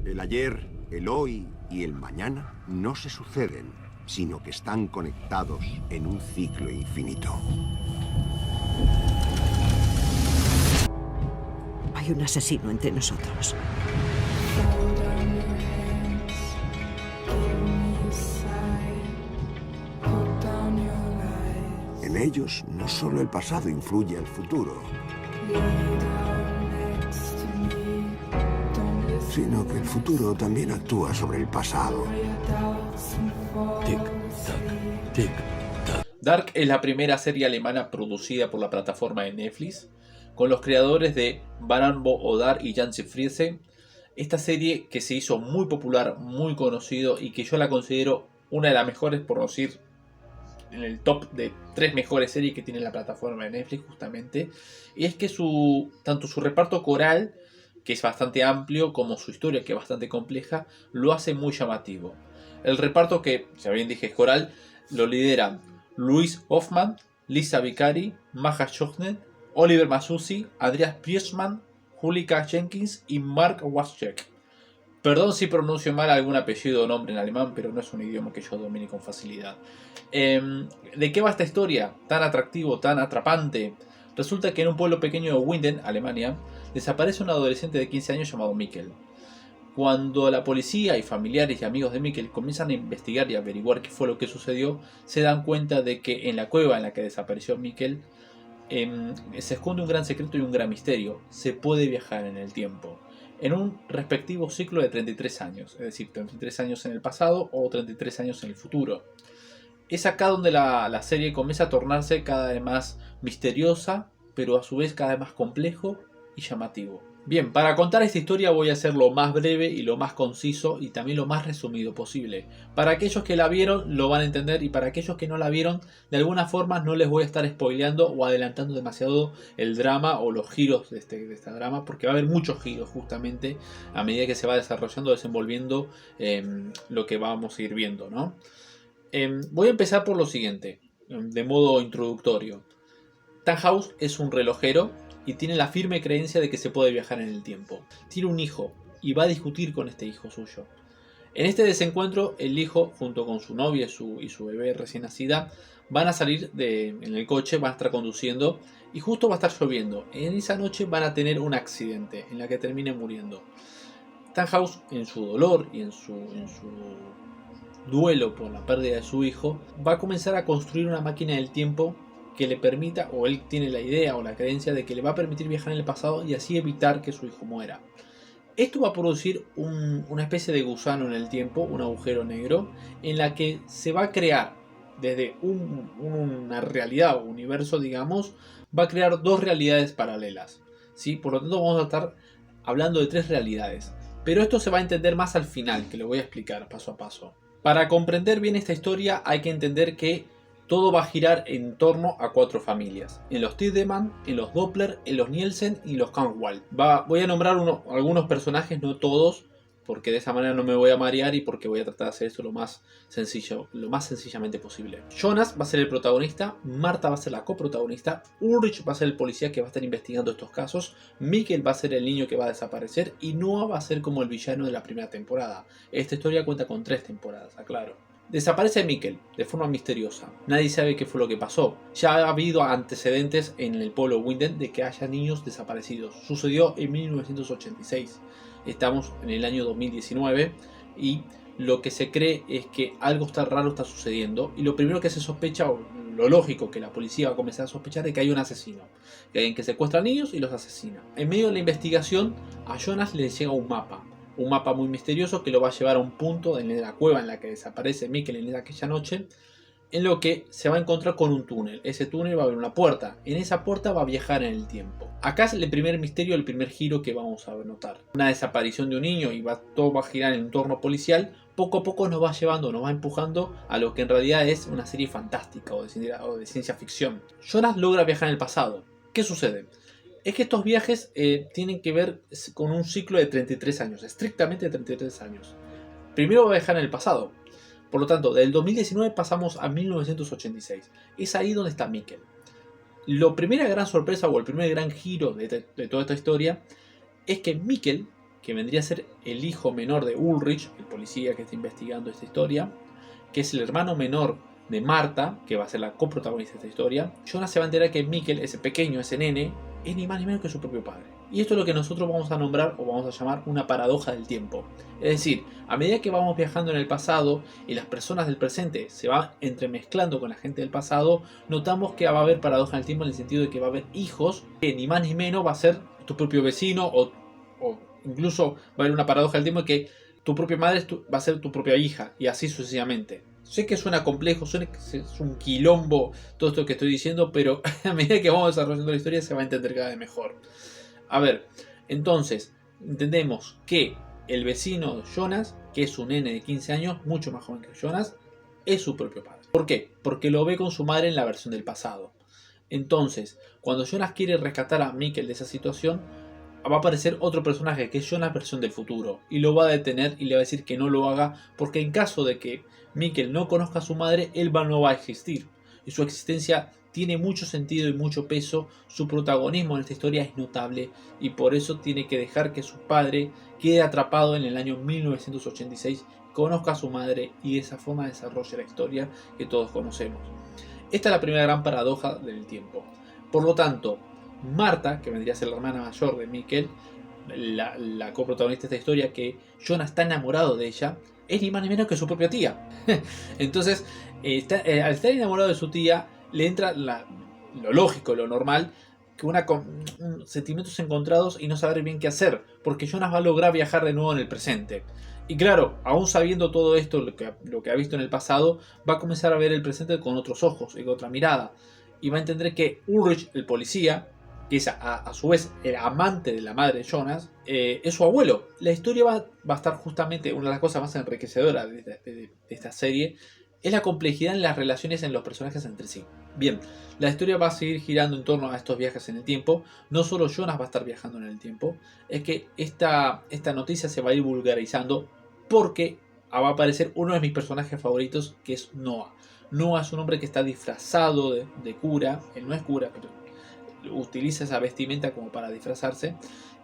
El ayer, el hoy y el mañana no se suceden, sino que están conectados en un ciclo infinito. Hay un asesino entre nosotros. En ellos no solo el pasado influye al futuro, sino que el futuro también actúa sobre el pasado. Tic-tac, tic-tac. Dark es la primera serie alemana producida por la plataforma de Netflix, con los creadores de Baran-bo Odar y Janse Friese. Esta serie que se hizo muy popular, muy conocido y que yo la considero una de las mejores, por no decir en el top de 3 mejores series que tiene la plataforma de Netflix justamente. Y es que tanto su reparto coral, que es bastante amplio, como su historia, que es bastante compleja, lo hace muy llamativo. El reparto, que ya bien dije es coral, lo lideran Luis Hoffman, Lisa Vicari, Maja Schochner, Oliver Masucci, Andreas Priestman, Julika Jenkins y Mark Waschek. Perdón si pronuncio mal algún apellido o nombre en alemán, pero no es un idioma que yo domine con facilidad. ¿De qué va esta historia? Tan atractivo, tan atrapante. Resulta que en un pueblo pequeño de Winden, Alemania, desaparece un adolescente de 15 años llamado Mikkel. Cuando la policía y familiares y amigos de Mikkel comienzan a investigar y averiguar qué fue lo que sucedió, se dan cuenta de que en la cueva en la que desapareció Mikkel se esconde un gran secreto y un gran misterio. Se puede viajar en el tiempo, en un respectivo ciclo de 33 años, es decir, 33 años en el pasado o 33 años en el futuro. Es acá donde la serie comienza a tornarse cada vez más misteriosa, pero a su vez cada vez más complejo y llamativo. Bien, para contar esta historia voy a ser lo más breve y lo más conciso y también lo más resumido posible. Para aquellos que la vieron lo van a entender, y para aquellos que no la vieron, de alguna forma no les voy a estar spoileando o adelantando demasiado el drama o los giros de esta drama, porque va a haber muchos giros justamente a medida que se va desarrollando, desenvolviendo lo que vamos a ir viendo, ¿no? Voy a empezar por lo siguiente, de modo introductorio. Tannhaus es un relojero y tiene la firme creencia de que se puede viajar en el tiempo. Tiene un hijo y va a discutir con este hijo suyo. En este desencuentro, el hijo, junto con su novia y su bebé recién nacida, van a salir en el coche, van a estar conduciendo y justo va a estar lloviendo. En esa noche van a tener un accidente en la que terminen muriendo. Tannhaus, en su dolor y en su duelo por la pérdida de su hijo, va a comenzar a construir una máquina del tiempo que le permita, o él tiene la idea o la creencia de que le va a permitir viajar en el pasado y así evitar que su hijo muera. Esto va a producir una especie de gusano en el tiempo, un agujero negro, en la que se va a crear desde una realidad o universo, digamos, va a crear dos realidades paralelas, ¿sí? Por lo tanto vamos a estar hablando de 3 realidades, pero esto se va a entender más al final, que lo voy a explicar paso a paso. Para comprender bien esta historia hay que entender que todo va a girar en torno a 4 familias: en los Tiedemann, en los Doppler, en los Nielsen y los Kahnwald. Voy a nombrar algunos personajes, no todos, porque de esa manera no me voy a marear y porque voy a tratar de hacer esto lo más sencillamente posible. Jonas va a ser el protagonista, Marta va a ser la coprotagonista, Ulrich va a ser el policía que va a estar investigando estos casos, Mikkel va a ser el niño que va a desaparecer y Noah va a ser como el villano de la primera temporada. Esta historia cuenta con 3 temporadas, aclaro. Desaparece Mikkel de forma misteriosa. Nadie sabe qué fue lo que pasó. Ya ha habido antecedentes en el pueblo Winden de que haya niños desaparecidos. Sucedió en 1986. Estamos en el año 2019 y lo que se cree es que algo raro está sucediendo. Y lo primero que se sospecha, o lo lógico que la policía va a comenzar a sospechar, es que hay un asesino. Que hay alguien que secuestra niños y los asesina. En medio de la investigación, a Jonas le llega un mapa. Un mapa muy misterioso que lo va a llevar a un punto en la cueva en la que desaparece Mikkel en aquella noche, en lo que se va a encontrar con un túnel. Ese túnel va a haber una puerta. En esa puerta va a viajar en el tiempo. Acá es el primer misterio, el primer giro que vamos a notar. Una desaparición de un niño y todo va a girar en un entorno policial. Poco a poco nos va llevando, nos va empujando a lo que en realidad es una serie fantástica o de ciencia ficción. Jonas logra viajar en el pasado. ¿Qué sucede? Es que estos viajes tienen que ver con un ciclo de 33 años, estrictamente 33 años. Primero va a viajar en el pasado. Por lo tanto, del 2019 pasamos a 1986. Es ahí donde está Mikkel. La primera gran sorpresa o el primer gran giro de toda esta historia es que Mikkel, que vendría a ser el hijo menor de Ulrich, el policía que está investigando esta historia, que es el hermano menor de Marta, que va a ser la coprotagonista de esta historia, Jonas se va a enterar que Mikkel, ese pequeño, ese nene, es ni más ni menos que su propio padre. Y esto es lo que nosotros vamos a nombrar o vamos a llamar una paradoja del tiempo. Es decir, a medida que vamos viajando en el pasado y las personas del presente se van entremezclando con la gente del pasado, notamos que va a haber paradoja en el tiempo en el sentido de que va a haber hijos que ni más ni menos va a ser tu propio vecino o incluso va a haber una paradoja del tiempo que tu propia madre va a ser tu propia hija y así sucesivamente. Sé que suena complejo, suena que es un quilombo todo esto que estoy diciendo, pero a medida que vamos desarrollando la historia se va a entender cada vez mejor. A ver, entonces, entendemos que el vecino de Jonas, que es un nene de 15 años, mucho más joven que Jonas, es su propio padre. ¿Por qué? Porque lo ve con su madre en la versión del pasado. Entonces, cuando Jonas quiere rescatar a Mikkel de esa situación, va a aparecer otro personaje que es Jonas versión del futuro y lo va a detener y le va a decir que no lo haga porque en caso de que Mikkel no conozca a su madre, él no va a existir y su existencia tiene mucho sentido y mucho peso, su protagonismo en esta historia es notable y por eso tiene que dejar que su padre quede atrapado en el año 1986, conozca a su madre y de esa forma desarrolle la historia que todos conocemos. Esta es la primera gran paradoja del tiempo. Por lo tanto, Marta, que vendría a ser la hermana mayor de Mikkel, la coprotagonista de esta historia, que Jonas está enamorado de ella, es ni más ni menos que su propia tía. Entonces, al estar enamorado de su tía, le entra lo lógico, lo normal, que sentimientos encontrados y no saber bien qué hacer, porque Jonas va a lograr viajar de nuevo en el presente. Y claro, aún sabiendo todo esto, lo que ha visto en el pasado, va a comenzar a ver el presente con otros ojos y con otra mirada. Y va a entender que Ulrich, el policía, que es a su vez el amante de la madre de Jonas, es su abuelo. La historia va a estar justamente, una de las cosas más enriquecedoras de esta serie, es la complejidad en las relaciones en los personajes entre sí. Bien, la historia va a seguir girando en torno a estos viajes en el tiempo. No solo Jonas va a estar viajando en el tiempo, es que esta noticia se va a ir vulgarizando porque va a aparecer uno de mis personajes favoritos, que es Noah. Noah es un hombre que está disfrazado de cura. Él no es cura, pero utiliza esa vestimenta como para disfrazarse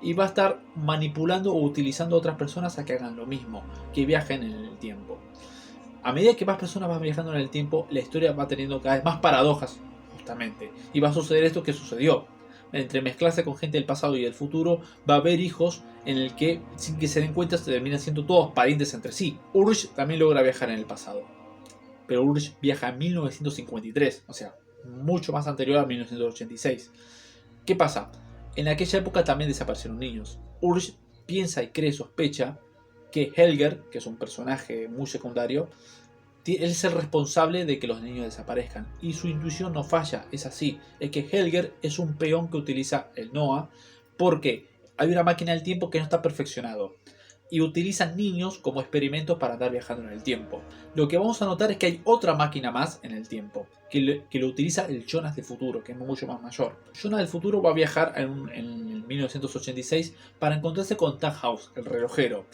y va a estar manipulando o utilizando a otras personas a que hagan lo mismo, que viajen en el tiempo. A medida que más personas van viajando en el tiempo, la historia va teniendo cada vez más paradojas, justamente, y va a suceder esto que sucedió. Entre mezclarse con gente del pasado y del futuro, va a haber hijos en el que, sin que se den cuenta, se terminan siendo todos parientes entre sí. Ulrich también logra viajar en el pasado, pero Ulrich viaja en 1953, o sea, mucho más anterior a 1986. ¿Qué pasa? En aquella época también desaparecieron niños. Ulrich piensa y sospecha que Helger, que es un personaje muy secundario, él es el responsable de que los niños desaparezcan. Y su intuición no falla, es así. Es que Helger es un peón que utiliza el Noah porque hay una máquina del tiempo que no está perfeccionado. Y utilizan niños como experimentos para andar viajando en el tiempo. Lo que vamos a notar es que hay otra máquina más en el tiempo, que lo utiliza el Jonas del futuro, que es mucho más mayor. Jonas del futuro va a viajar en 1986 para encontrarse con Tannhaus, el relojero.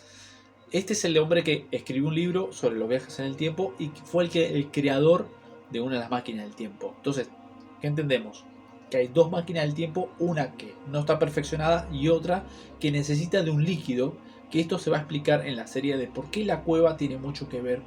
Este es el hombre que escribió un libro sobre los viajes en el tiempo y fue el creador de una de las máquinas del tiempo. Entonces, ¿qué entendemos? Que hay dos máquinas del tiempo, una que no está perfeccionada y otra que necesita de un líquido, que esto se va a explicar en la serie de por qué la cueva tiene mucho que ver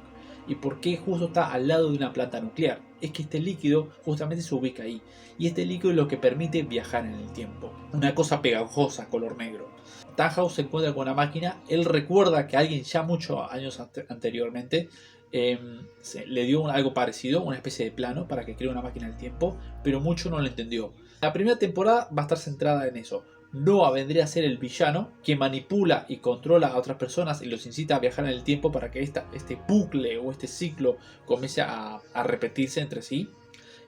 y por qué justo está al lado de una planta nuclear. Es que este líquido justamente se ubica ahí, y este líquido es lo que permite viajar en el tiempo. Una cosa pegajosa, color negro. Tannhaus se encuentra con una máquina, él recuerda que alguien ya muchos años anteriormente le dio algo parecido, una especie de plano para que cree una máquina del tiempo, pero mucho no lo entendió. La primera temporada va a estar centrada en eso. Noah vendría a ser el villano que manipula y controla a otras personas y los incita a viajar en el tiempo para que este bucle o este ciclo comience a repetirse entre sí.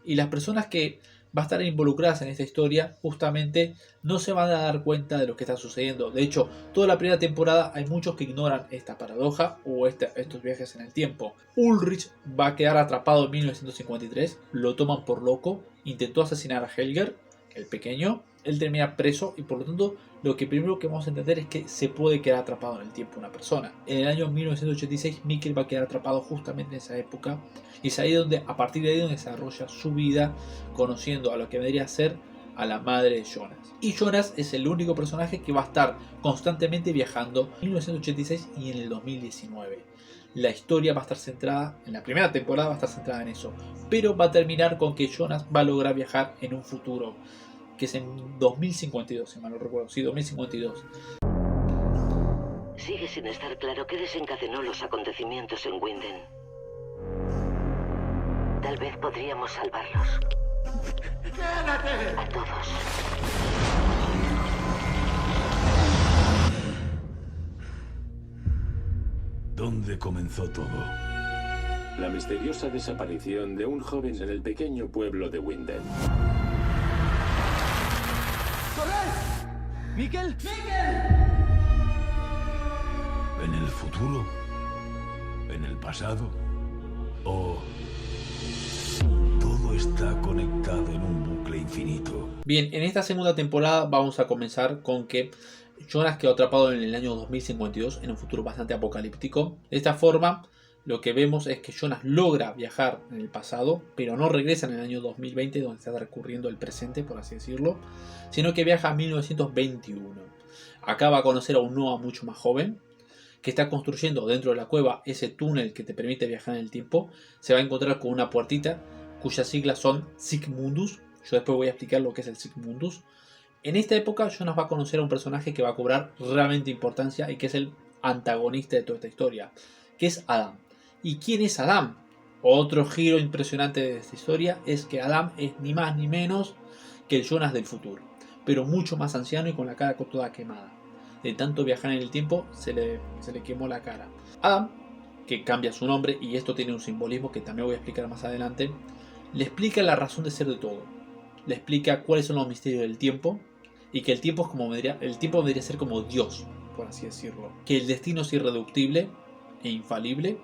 Y las personas que van a estar involucradas en esta historia justamente no se van a dar cuenta de lo que está sucediendo. De hecho, toda la primera temporada hay muchos que ignoran esta paradoja o estos viajes en el tiempo. Ulrich va a quedar atrapado en 1953, lo toman por loco, intentó asesinar a Helger, el pequeño. Él termina preso y por lo tanto lo que primero que vamos a entender es que se puede quedar atrapado en el tiempo una persona. En el año 1986 Mikkel va a quedar atrapado justamente en esa época y es ahí donde, a partir de ahí, donde desarrolla su vida conociendo a lo que vendría a ser a la madre de Jonas. Y Jonas es el único personaje que va a estar constantemente viajando en 1986 y en el 2019. La historia va a estar centrada, en la primera temporada va a estar centrada en eso, pero va a terminar con que Jonas va a lograr viajar en un futuro, que es en 2052, si mal no recuerdo, sí, 2052. Sigue sin estar claro qué desencadenó los acontecimientos en Winden. Tal vez podríamos salvarlos. ¡Quédate! A todos. ¿Dónde comenzó todo? La misteriosa desaparición de un joven en el pequeño pueblo de Winden. ¡Mikel! ¿En el futuro? ¿En el pasado? ¿O todo está conectado en un bucle infinito? Bien, en esta segunda temporada vamos a comenzar con que Jonas quedó atrapado en el año 2052, en un futuro bastante apocalíptico. De esta forma, lo que vemos es que Jonas logra viajar en el pasado, pero no regresa en el año 2020, donde está recurriendo el presente, por así decirlo, sino que viaja a 1921. Acá va a conocer a un Noah mucho más joven, que está construyendo dentro de la cueva ese túnel que te permite viajar en el tiempo. Se va a encontrar con una puertita cuyas siglas son Sigmundus. Yo después voy a explicar lo que es el Sigmundus. En esta época Jonas va a conocer a un personaje que va a cobrar realmente importancia y que es el antagonista de toda esta historia, que es Adam. ¿Y quién es Adam? Otro giro impresionante de esta historia es que Adam es ni más ni menos que el Jonas del futuro, pero mucho más anciano y con la cara toda quemada. De tanto viajar en el tiempo se le quemó la cara. Adam, que cambia su nombre, y esto tiene un simbolismo que también voy a explicar más adelante, le explica la razón de ser de todo. Le explica cuáles son los misterios del tiempo y que el tiempo es como el tiempo vendría a ser como Dios, por así decirlo. Que el destino es irreductible e infalible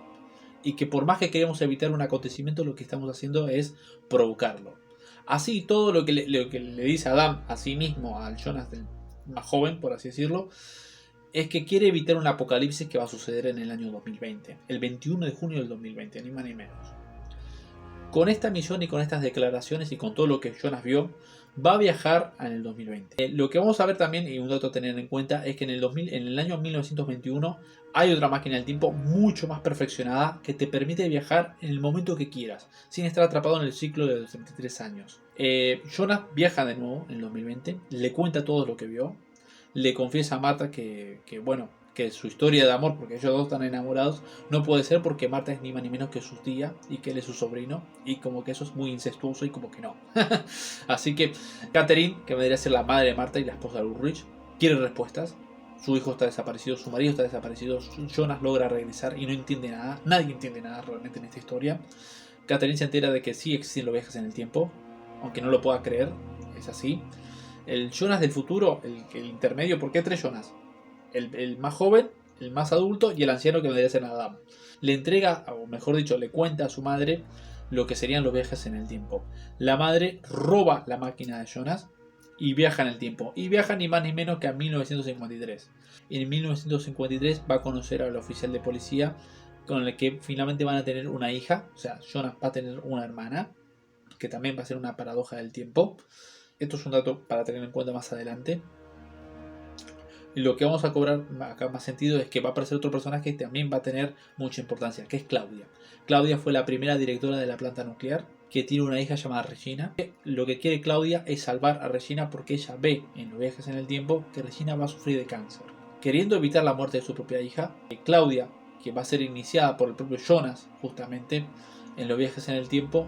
y que por más que queremos evitar un acontecimiento, lo que estamos haciendo es provocarlo. Así, todo lo que le dice Adam a sí mismo, al Jonas más joven, por así decirlo, es que quiere evitar un apocalipsis que va a suceder en el año 2020, el 21 de junio del 2020, ni más ni menos. Con esta misión y con estas declaraciones y con todo lo que Jonas vio, va a viajar en el 2020. Lo que vamos a ver también, y un dato a tener en cuenta, es que en el año 1921 hay otra máquina del tiempo mucho más perfeccionada que te permite viajar en el momento que quieras, sin estar atrapado en el ciclo de los 33 años. Jonas viaja de nuevo en el 2020, le cuenta todo lo que vio, le confiesa a Marta que su historia de amor, porque ellos dos están enamorados, no puede ser porque Marta es ni más ni menos que su tía y que él es su sobrino, y como que eso es muy incestuoso y como que no. Así que Catherine, que vendría a ser la madre de Marta y la esposa de Ulrich, quiere respuestas. Su hijo está desaparecido, su marido está desaparecido, Jonas logra regresar y no entiende nada, nadie entiende nada realmente en esta historia. Catherine se entera de que sí existen los viajes en el tiempo, aunque no lo pueda creer, es así. El Jonas del futuro, el intermedio, ¿por qué tres Jonas? El más joven, el más adulto y el anciano que vendría a ser Adam. Le entrega, o mejor dicho, le cuenta a su madre lo que serían los viajes en el tiempo. La madre roba la máquina de Jonas y viaja en el tiempo. Y viaja ni más ni menos que a 1953. Y en 1953 va a conocer al oficial de policía con el que finalmente van a tener una hija. O sea, Jonas va a tener una hermana, que también va a ser una paradoja del tiempo. Esto es un dato para tener en cuenta más adelante. Y lo que vamos a cobrar acá más sentido es que va a aparecer otro personaje que también va a tener mucha importancia, que es Claudia. Claudia fue la primera directora de la planta nuclear, que tiene una hija llamada Regina. Lo que quiere Claudia es salvar a Regina porque ella ve en los viajes en el tiempo que Regina va a sufrir de cáncer. Queriendo evitar la muerte de su propia hija, Claudia, que va a ser iniciada por el propio Jonas justamente en los viajes en el tiempo,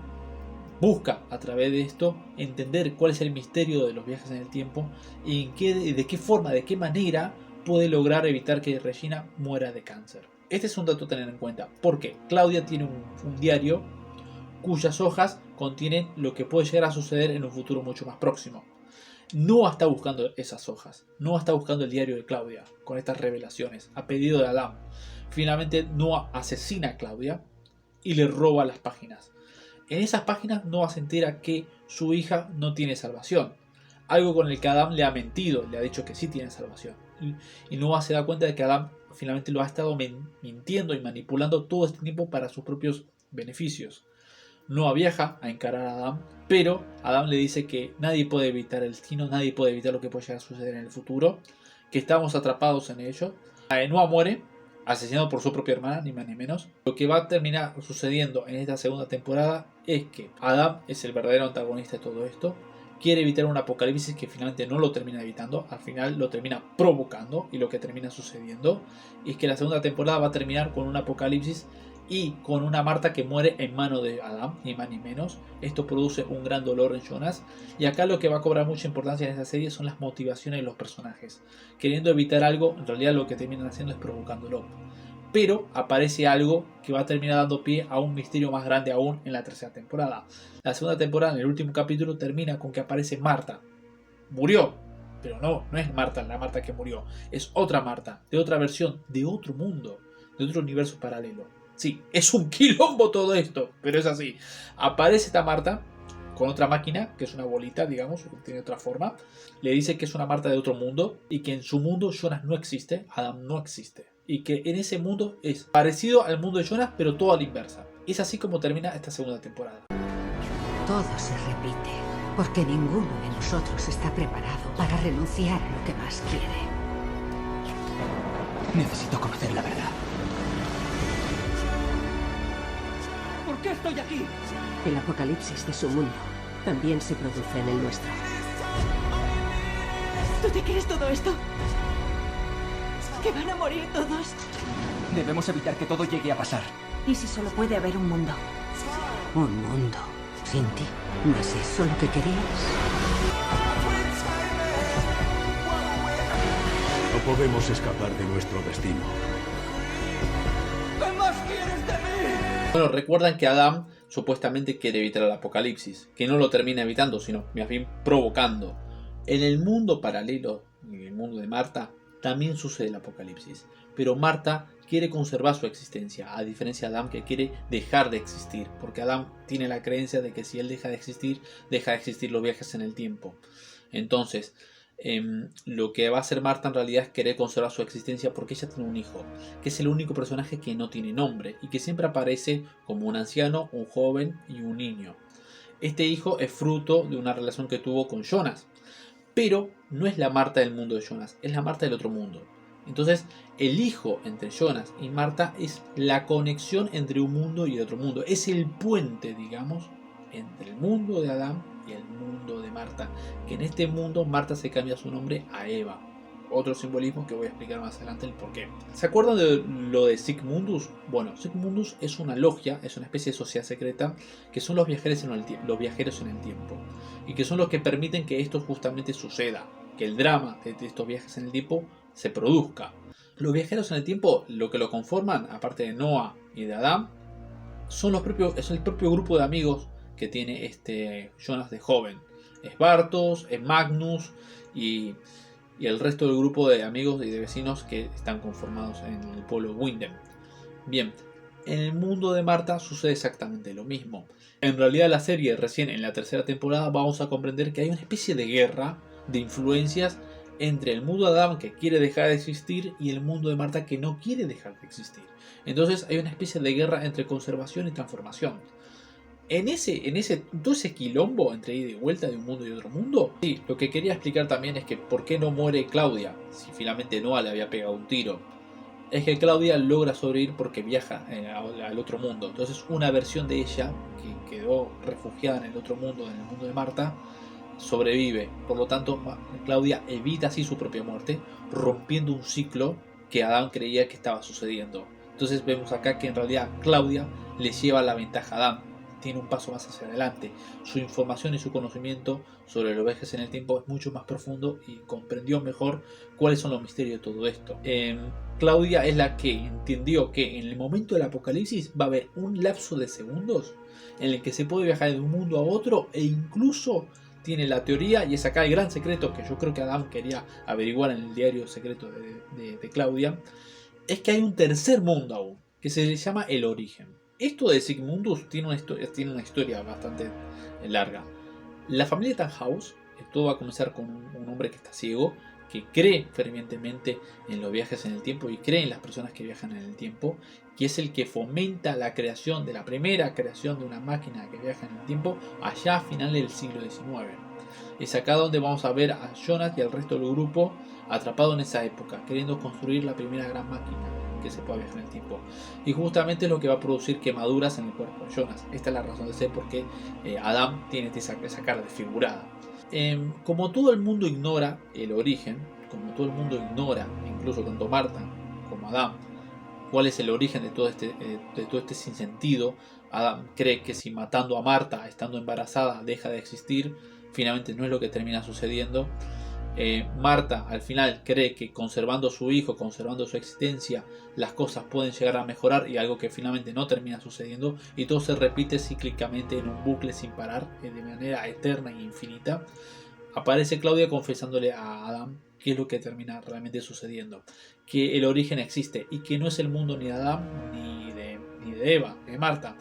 busca a través de esto entender cuál es el misterio de los viajes en el tiempo y de qué forma, de qué manera puede lograr evitar que Regina muera de cáncer. Este es un dato a tener en cuenta porque Claudia tiene un diario cuyas hojas contienen lo que puede llegar a suceder en un futuro mucho más próximo. Noah está buscando esas hojas, Noah está buscando el diario de Claudia con estas revelaciones a pedido de Adam. Finalmente Noah asesina a Claudia y le roba las páginas. En esas páginas Noah se entera que su hija no tiene salvación. Algo con el que Adam le ha mentido, le ha dicho que sí tiene salvación. Y Noah se da cuenta de que Adam finalmente lo ha estado mintiendo y manipulando todo este tiempo para sus propios beneficios. Noah viaja a encarar a Adam, pero Adam le dice que nadie puede evitar el destino, nadie puede evitar lo que puede llegar a suceder en el futuro, que estamos atrapados en ello. Noah muere, asesinado por su propia hermana, ni más ni menos. Lo que va a terminar sucediendo en esta segunda temporada es que Adam es el verdadero antagonista de todo esto. Quiere evitar un apocalipsis que finalmente no lo termina evitando, al final lo termina provocando, y lo que termina sucediendo es que la segunda temporada va a terminar con un apocalipsis y con una Marta que muere en mano de Adam, ni más ni menos. Esto produce un gran dolor en Jonas, y acá lo que va a cobrar mucha importancia en esta serie son las motivaciones de los personajes. Queriendo evitar algo, en realidad lo que terminan haciendo es provocándolo. Pero aparece algo que va a terminar dando pie a un misterio más grande aún en la tercera temporada. La segunda temporada, en el último capítulo, termina con que aparece Marta. Murió, pero no es Marta, la Marta que murió. Es otra Marta, de otra versión, de otro mundo, de otro universo paralelo. Sí, es un quilombo todo esto, pero es así. Aparece esta Marta con otra máquina, que es una bolita, digamos, tiene otra forma. Le dice que es una Marta de otro mundo y que en su mundo Jonas no existe, Adam no existe. Y que en ese mundo es parecido al mundo de Jonas, pero todo a la inversa. Es así como termina esta segunda temporada. Todo se repite, porque ninguno de nosotros está preparado para renunciar a lo que más quiere. Necesito conocer la verdad. ¿Por qué estoy aquí? El apocalipsis de su mundo también se produce en el nuestro. ¿Tú te crees todo esto? ¿Que van a morir todos? Debemos evitar que todo llegue a pasar. ¿Y si solo puede haber un mundo? Un mundo sin ti. ¿No es eso lo que querías? No podemos escapar de nuestro destino. ¿Qué más quieres de mí? Bueno, recuerdan que Adam supuestamente quiere evitar el apocalipsis, que no lo termina evitando, sino más bien provocando. En el mundo paralelo, en el mundo de Marta, también sucede el apocalipsis, pero Marta quiere conservar su existencia, a diferencia de Adam, que quiere dejar de existir, porque Adam tiene la creencia de que si él deja de existir los viajes en el tiempo. Entonces, lo que va a hacer Marta en realidad es querer conservar su existencia, porque ella tiene un hijo, que es el único personaje que no tiene nombre y que siempre aparece como un anciano, un joven y un niño. Este hijo es fruto de una relación que tuvo con Jonas, pero no es la Marta del mundo de Jonas, es la Marta del otro mundo. Entonces, el hijo entre Jonas y Marta es la conexión entre un mundo y otro mundo. Es el puente, digamos, entre el mundo de Adán y el mundo de Marta. Que en este mundo Marta se cambia su nombre a Eva. Otro simbolismo que voy a explicar más adelante el porqué. ¿Se acuerdan de lo de Sic Mundus? Bueno, Sic Mundus es una logia, es una especie de sociedad secreta que son los viajeros en el tiempo. Y que son los que permiten que esto justamente suceda. Que el drama de estos viajes en el tiempo se produzca. Los viajeros en el tiempo, lo que lo conforman, aparte de Noah y de Adam, es el propio grupo de amigos que tiene este Jonas de joven. Es Bartos, es Magnus y el resto del grupo de amigos y de vecinos que están conformados en el pueblo Windham. Bien, en el mundo de Marta sucede exactamente lo mismo. En realidad la serie, recién en la tercera temporada, vamos a comprender que hay una especie de guerra de influencias entre el mundo de Adam, que quiere dejar de existir, y el mundo de Marta, que no quiere dejar de existir. Entonces hay una especie de guerra entre conservación y transformación. Todo ese quilombo entre ida y vuelta de un mundo y otro mundo. Sí, lo que quería explicar también es que por qué no muere Claudia, si finalmente Noah le había pegado un tiro. Es que Claudia logra sobrevivir porque viaja al otro mundo. Entonces una versión de ella, que quedó refugiada en el otro mundo, en el mundo de Marta, sobrevive. Por lo tanto, Claudia evita así su propia muerte, rompiendo un ciclo que Adán creía que estaba sucediendo. Entonces vemos acá que en realidad Claudia le lleva la ventaja a Adán. Tiene un paso más hacia adelante. Su información y su conocimiento sobre los viajes en el tiempo es mucho más profundo y comprendió mejor cuáles son los misterios de todo esto. Claudia es la que entendió que en el momento del apocalipsis va a haber un lapso de segundos en el que se puede viajar de un mundo a otro, e incluso tiene la teoría, y es acá el gran secreto que yo creo que Adam quería averiguar en el diario secreto de Claudia, es que hay un tercer mundo aún, que se llama el origen. Esto de Sic Mundus tiene una historia bastante larga. La familia Tannhaus, todo va a comenzar con un hombre que está ciego, que cree fervientemente en los viajes en el tiempo y cree en las personas que viajan en el tiempo, que es el que fomenta la creación de la primera creación de una máquina que viaja en el tiempo allá a finales del siglo XIX. Es acá donde vamos a ver a Jonas y al resto del grupo atrapado en esa época, queriendo construir la primera gran máquina que se pueda viajar en el tiempo. Y justamente es lo que va a producir quemaduras en el cuerpo de Jonas. Esta es la razón de ser por qué Adam tiene esa cara desfigurada. Como todo el mundo ignora el origen, como todo el mundo ignora, incluso tanto Marta como Adam, cuál es el origen de todo este sinsentido. Adam cree que si matando a Marta, estando embarazada, deja de existir. Finalmente no es lo que termina sucediendo. Marta al final cree que conservando su hijo, conservando su existencia, las cosas pueden llegar a mejorar, y algo que finalmente no termina sucediendo, y todo se repite cíclicamente en un bucle sin parar, de manera eterna e infinita. Aparece Claudia confesándole a Adam qué es lo que termina realmente sucediendo, que el origen existe y que no es el mundo ni de Adam ni de Eva, de Marta.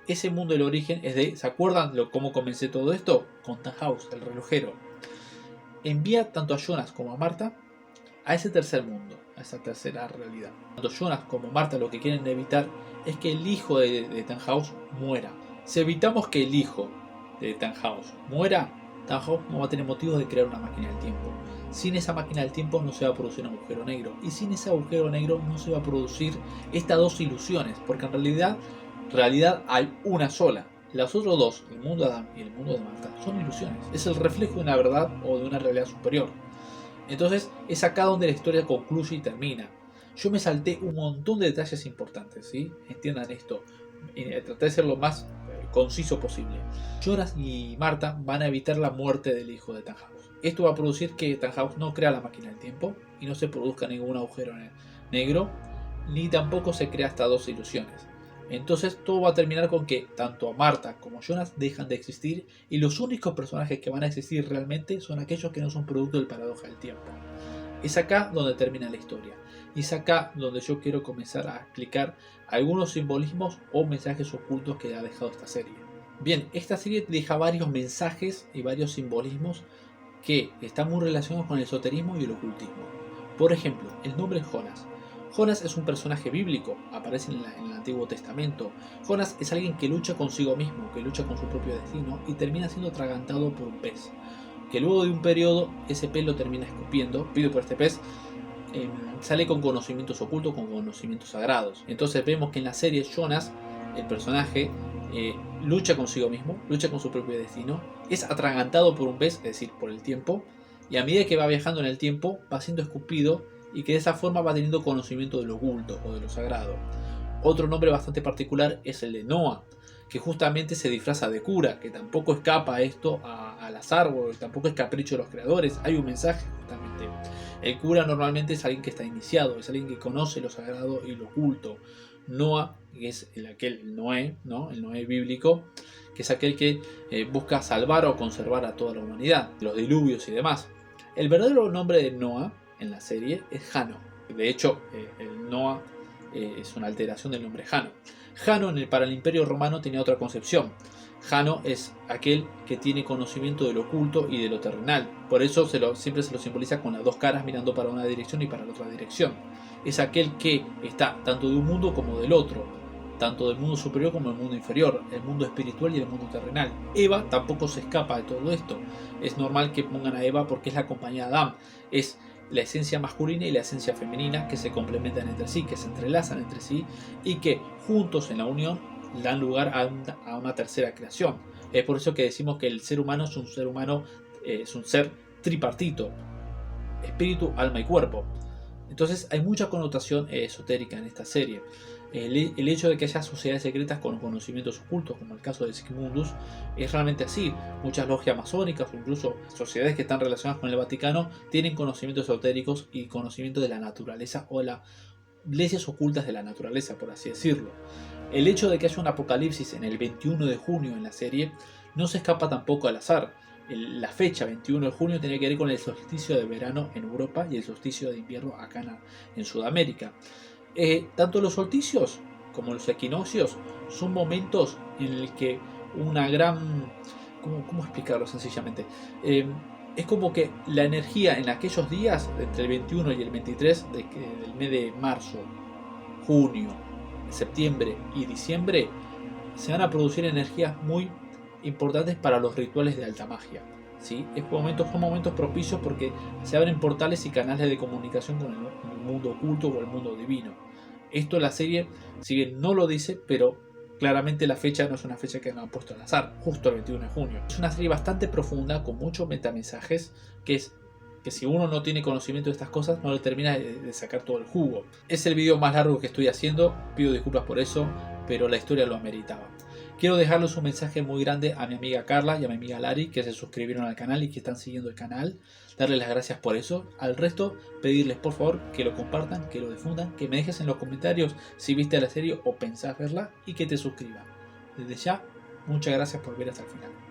Ese mundo del origen es de... ¿Se acuerdan cómo comencé todo esto? Con Tannhaus, el relojero. Envía tanto a Jonas como a Marta a ese tercer mundo, a esa tercera realidad. Tanto Jonas como Marta lo que quieren evitar es que el hijo de Tannhaus muera. Si evitamos que el hijo de Tannhaus muera, Tannhaus no va a tener motivos de crear una máquina del tiempo. Sin esa máquina del tiempo no se va a producir un agujero negro, y sin ese agujero negro no se va a producir estas dos ilusiones, porque en realidad hay una sola. Los otros dos, el mundo de Adam y el mundo de Marta, son ilusiones. Es el reflejo de una verdad o de una realidad superior. Entonces es acá donde la historia concluye y termina. Yo me salté un montón de detalles importantes, ¿sí? Entiendan esto. Traté de ser lo más conciso posible. Jonas y Marta van a evitar la muerte del hijo de Tannhaus. Esto va a producir que Tannhaus no crea la máquina del tiempo y no se produzca ningún agujero negro, ni tampoco se crea estas dos ilusiones. Entonces todo va a terminar con que tanto Marta como Jonas dejan de existir, y los únicos personajes que van a existir realmente son aquellos que no son producto del paradoja del tiempo. Es acá donde termina la historia, y es acá donde yo quiero comenzar a explicar algunos simbolismos o mensajes ocultos que ha dejado esta serie. Bien, esta serie deja varios mensajes y varios simbolismos que están muy relacionados con el esoterismo y el ocultismo. Por ejemplo, el nombre Jonas. Jonas es un personaje bíblico, aparece en el Antiguo Testamento. Jonas es alguien que lucha consigo mismo, que lucha con su propio destino y termina siendo atragantado por un pez, que luego de un periodo ese pez lo termina escupiendo. Pido por este pez, sale con conocimientos ocultos, con conocimientos sagrados. Entonces vemos que en la serie Jonas, el personaje, lucha consigo mismo, lucha con su propio destino, es atragantado por un pez, es decir, por el tiempo, y a medida que va viajando en el tiempo va siendo escupido, y que de esa forma va teniendo conocimiento de lo oculto o de lo sagrado. Otro nombre bastante particular es el de Noah, que justamente se disfraza de cura, que tampoco escapa a esto al azar, o tampoco es capricho de los creadores. Hay un mensaje justamente. El cura normalmente es alguien que está iniciado, es alguien que conoce lo sagrado y lo oculto. Noah, que es el Noé, ¿no? El Noé bíblico, que es aquel que busca salvar o conservar a toda la humanidad, los diluvios y demás. El verdadero nombre de Noah en la serie es Jano. De hecho, el Noah es una alteración del nombre Jano. Jano para el Imperio Romano tenía otra concepción. Jano es aquel que tiene conocimiento de lo oculto y de lo terrenal. Por eso siempre se lo simboliza con las dos caras mirando para una dirección y para la otra dirección. Es aquel que está tanto de un mundo como del otro, tanto del mundo superior como del mundo inferior, el mundo espiritual y el mundo terrenal. Eva tampoco se escapa de todo esto. Es normal que pongan a Eva porque es la compañía de Adán. Es la esencia masculina y la esencia femenina que se complementan entre sí, que se entrelazan entre sí y que juntos en la unión dan lugar a una tercera creación. Es por eso que decimos que el ser humano es un ser tripartito: espíritu, alma y cuerpo. Entonces hay mucha connotación esotérica en esta serie. El hecho de que haya sociedades secretas con conocimientos ocultos, como el caso de Sigmundus, es realmente así. Muchas logias masónicas o incluso sociedades que están relacionadas con el Vaticano tienen conocimientos esotéricos y conocimiento de la naturaleza, o las leyes ocultas de la naturaleza, por así decirlo. El hecho de que haya un apocalipsis en el 21 de junio en la serie no se escapa tampoco al azar. La fecha 21 de junio tiene que ver con el solsticio de verano en Europa y el solsticio de invierno acá en Sudamérica. Tanto los solsticios como los equinoccios son momentos en el que una gran... ¿Cómo explicarlo sencillamente? Es como que la energía en aquellos días, entre el 21 y el 23 del mes de marzo, junio, septiembre y diciembre, se van a producir energías muy importantes para los rituales de alta magia, ¿sí? Son momentos propicios porque se abren portales y canales de comunicación con el mundo oculto o el mundo divino. Esto la serie, si bien no lo dice, pero claramente la fecha no es una fecha que me han puesto al azar, justo el 21 de junio. Es una serie bastante profunda, con muchos metamensajes, que si uno no tiene conocimiento de estas cosas, no le termina de sacar todo el jugo. Es el video más largo que estoy haciendo, pido disculpas por eso, pero la historia lo ameritaba. Quiero dejarles un mensaje muy grande a mi amiga Carla y a mi amiga Lari, que se suscribieron al canal y que están siguiendo el canal. Darles las gracias por eso. Al resto, pedirles por favor que lo compartan, que lo difundan, que me dejes en los comentarios si viste la serie o pensás verla y que te suscribas. Desde ya, muchas gracias por ver hasta el final.